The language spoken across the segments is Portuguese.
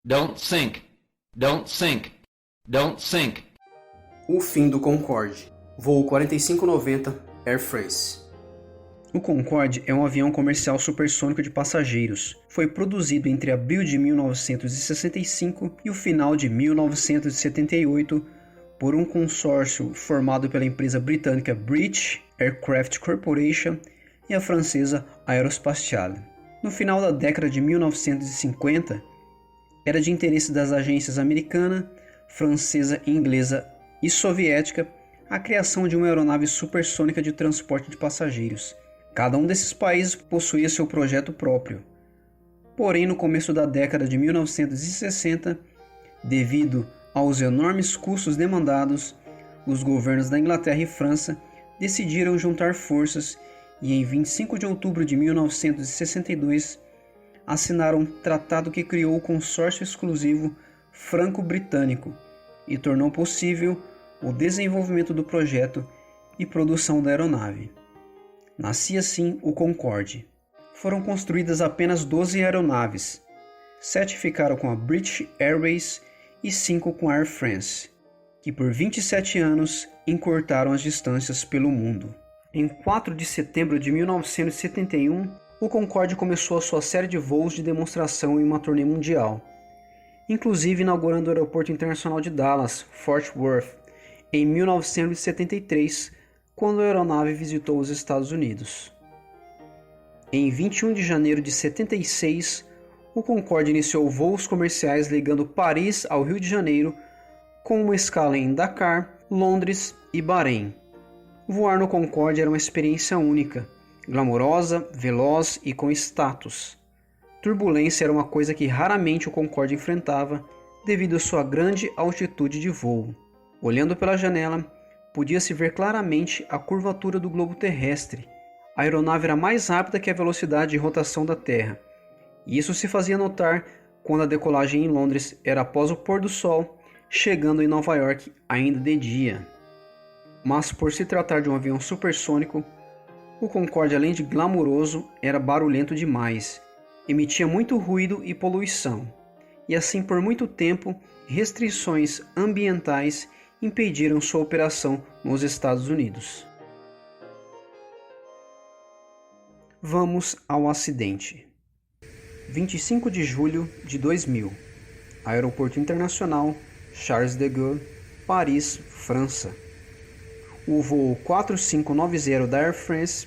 Don't sink. Don't sink. Don't sink. O fim do Concorde. Voo 4590 Air France. O Concorde é um avião comercial supersônico de passageiros. Foi produzido entre abril de 1965 e o final de 1978 por um consórcio formado pela empresa britânica British Aircraft Corporation e a francesa Aerospatiale. No final da década de 1950, era de interesse das agências americana, francesa, inglesa e soviética a criação de uma aeronave supersônica de transporte de passageiros. Cada um desses países possuía seu projeto próprio. Porém, no começo da década de 1960, devido aos enormes custos demandados, os governos da Inglaterra e França decidiram juntar forças e, em 25 de outubro de 1962, assinaram um tratado que criou o consórcio exclusivo franco-britânico e tornou possível o desenvolvimento do projeto e produção da aeronave. Nascia assim o Concorde. Foram construídas apenas 12 aeronaves, 7 ficaram com a British Airways e 5 com a Air France, que por 27 anos encurtaram as distâncias pelo mundo. Em 4 de setembro de 1971, o Concorde começou a sua série de voos de demonstração em uma turnê mundial, inclusive inaugurando o Aeroporto Internacional de Dallas, Fort Worth, em 1973, quando a aeronave visitou os Estados Unidos. Em 21 de janeiro de 76, o Concorde iniciou voos comerciais ligando Paris ao Rio de Janeiro, com uma escala em Dakar, Londres e Bahrein. Voar no Concorde era uma experiência única, glamourosa, veloz e com status. Turbulência era uma coisa que raramente o Concorde enfrentava devido à sua grande altitude de voo. Olhando pela janela, podia-se ver claramente a curvatura do globo terrestre. A aeronave era mais rápida que a velocidade de rotação da Terra, e isso se fazia notar quando a decolagem em Londres era após o pôr do sol, chegando em Nova York ainda de dia. Mas por se tratar de um avião supersônico, o Concorde, além de glamouroso, era barulhento demais, emitia muito ruído e poluição, e assim por muito tempo restrições ambientais impediram sua operação nos Estados Unidos. Vamos ao acidente. 25 de julho de 2000, Aeroporto Internacional Charles de Gaulle, Paris, França. O voo 4590 da Air France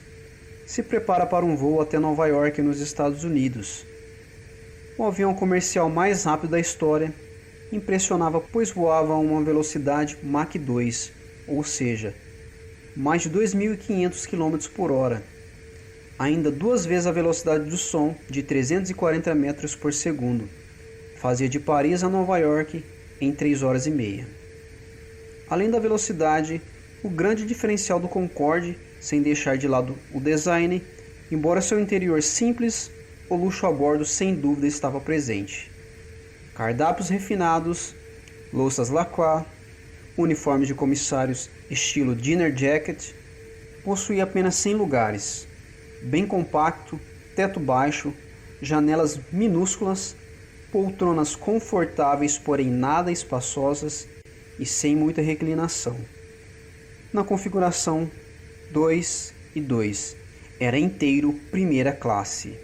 se prepara para um voo até Nova York, nos Estados Unidos. O avião comercial mais rápido da história impressionava, pois voava a uma velocidade Mach 2, ou seja, mais de 2.500 km por hora, ainda 2 vezes a velocidade do som de 340 metros por segundo. Fazia de Paris a Nova York em 3 horas e meia. Além da velocidade, o grande diferencial do Concorde, sem deixar de lado o design, embora seu interior simples, o luxo a bordo sem dúvida estava presente. Cardápios refinados, louças Lacroix, uniformes de comissários estilo dinner jacket, possuía apenas 100 lugares, bem compacto, teto baixo, janelas minúsculas, poltronas confortáveis porém nada espaçosas e sem muita reclinação. Na configuração 2 e 2, era inteiro primeira classe.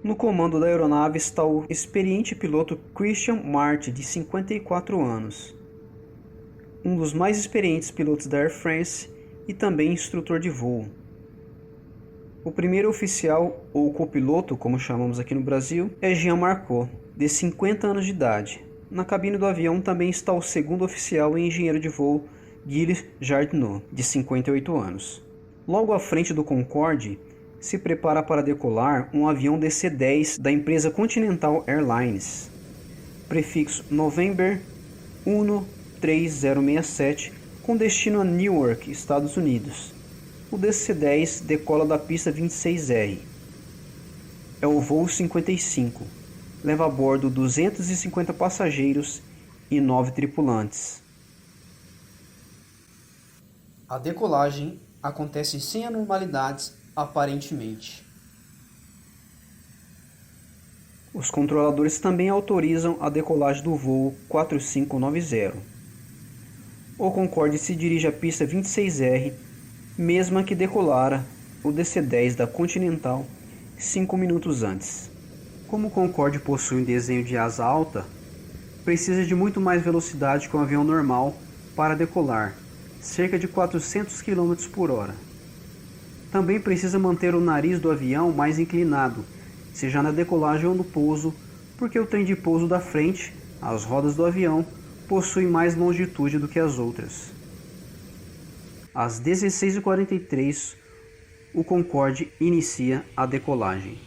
No comando da aeronave está o experiente piloto Christian Marty, de 54 anos, um dos mais experientes pilotos da Air France e também instrutor de voo. O primeiro oficial, ou copiloto, como chamamos aqui no Brasil, é Jean Marcot, de 50 anos de idade. Na cabine do avião também está o segundo oficial e engenheiro de voo, Gilles Jardinot, de 58 anos. Logo à frente do Concorde, se prepara para decolar um avião DC-10 da empresa Continental Airlines, prefixo November 13067, com destino a Newark, Estados Unidos. O DC-10 decola da pista 26R. É o voo 55. Leva a bordo 250 passageiros e 9 tripulantes. A decolagem acontece sem anormalidades aparentemente. Os controladores também autorizam a decolagem do voo 4590. O Concorde se dirige à pista 26R, mesma que decolara o DC-10 da Continental 5 minutos antes. Como o Concorde possui um desenho de asa alta, precisa de muito mais velocidade que um avião normal para decolar, cerca de 400 km por hora. Também precisa manter o nariz do avião mais inclinado, seja na decolagem ou no pouso, porque o trem de pouso da frente, as rodas do avião, possui mais longitude do que as outras. Às 16h43, o Concorde inicia a decolagem.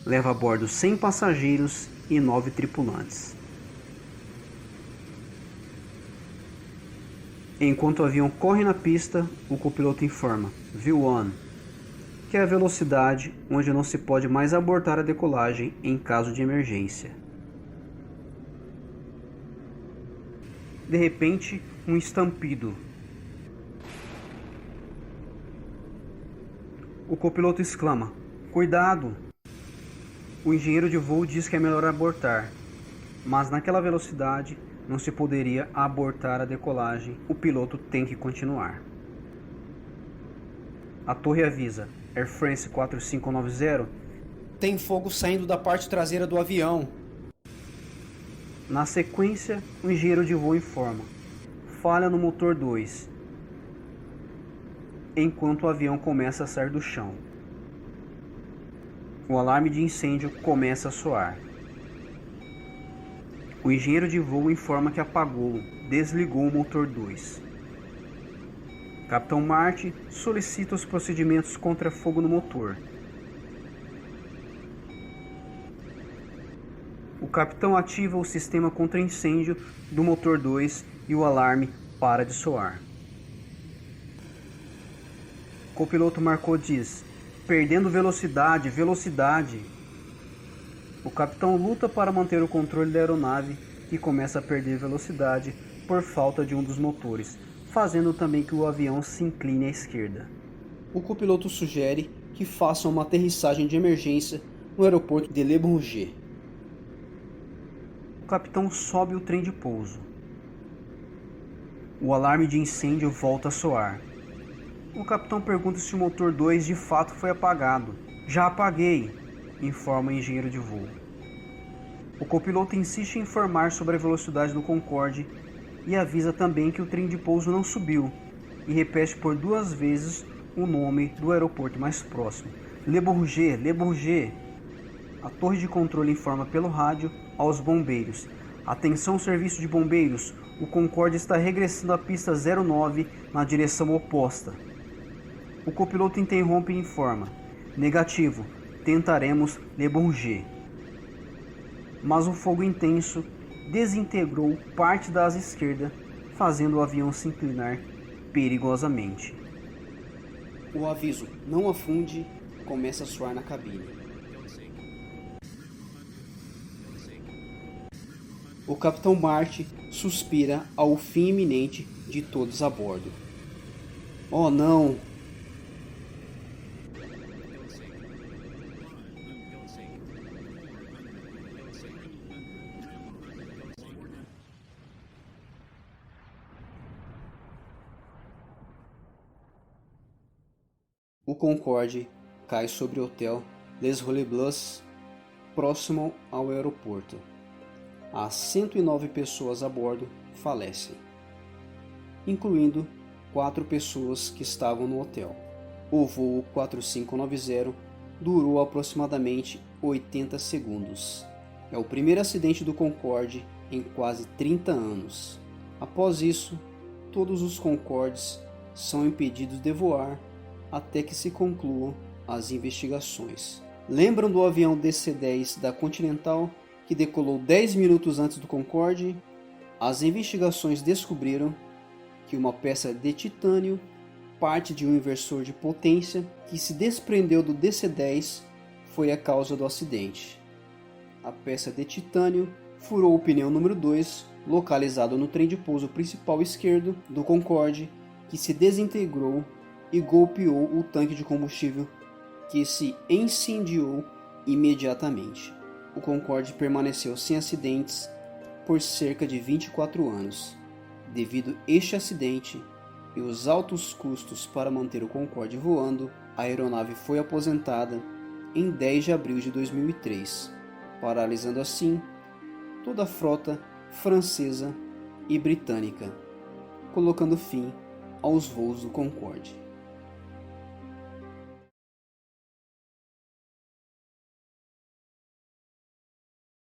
Leva a bordo 100 passageiros e 9 tripulantes. Enquanto o avião corre na pista, o copiloto informa V1, que é a velocidade onde não se pode mais abortar a decolagem em caso de emergência. De repente, um estampido. O copiloto exclama: "Cuidado!" O engenheiro de voo diz que é melhor abortar, mas naquela velocidade não se poderia abortar a decolagem, o piloto tem que continuar. A torre avisa: Air France 4590, tem fogo saindo da parte traseira do avião. Na sequência, o engenheiro de voo informa: falha no motor 2, enquanto o avião começa a sair do chão. O alarme de incêndio começa a soar. O engenheiro de voo informa que apagou, desligou o motor 2. Capitão Marty solicita os procedimentos contra fogo no motor. O capitão ativa o sistema contra incêndio do motor 2 e o alarme para de soar. O copiloto Marcot diz: "Perdendo velocidade, velocidade." O capitão luta para manter o controle da aeronave e começa a perder velocidade por falta de um dos motores, fazendo também que o avião se incline à esquerda. O copiloto sugere que façam uma aterrissagem de emergência no aeroporto de Le Bourget. O capitão sobe o trem de pouso. O alarme de incêndio volta a soar. O capitão pergunta se o motor 2 de fato foi apagado. "Já apaguei", informa o engenheiro de voo. O copiloto insiste em informar sobre a velocidade do Concorde e avisa também que o trem de pouso não subiu, e repete por 2 vezes o nome do aeroporto mais próximo: Le Bourget, Le Bourget. A torre de controle informa pelo rádio aos bombeiros: "Atenção, serviço de bombeiros, o Concorde está regressando à pista 09 na direção oposta." O copiloto interrompe e informa: "Negativo, tentaremos Le Bourget." Mas o fogo intenso desintegrou parte da asa esquerda, fazendo o avião se inclinar perigosamente. O aviso "não afunde" começa a soar na cabine. O capitão Marty suspira ao fim iminente de todos a bordo. "Oh não!" O Concorde cai sobre o hotel Les Relais Bleus, próximo ao aeroporto. As 109 pessoas a bordo falecem, incluindo 4 pessoas que estavam no hotel. O voo 4590 durou aproximadamente 80 segundos. É o primeiro acidente do Concorde em quase 30 anos. Após isso, todos os Concordes são impedidos de voar até que se concluam as investigações. Lembram do avião DC-10 da Continental que decolou 10 minutos antes do Concorde? As investigações descobriram que uma peça de titânio, parte de um inversor de potência que se desprendeu do DC-10, foi a causa do acidente. A peça de titânio furou o pneu número 2, localizado no trem de pouso principal esquerdo do Concorde, que se desintegrou e golpeou o tanque de combustível, que se incendiou imediatamente. O Concorde permaneceu sem acidentes por cerca de 24 anos. Devido a este acidente e os altos custos para manter o Concorde voando, a aeronave foi aposentada em 10 de abril de 2003, paralisando assim toda a frota francesa e britânica, colocando fim aos voos do Concorde.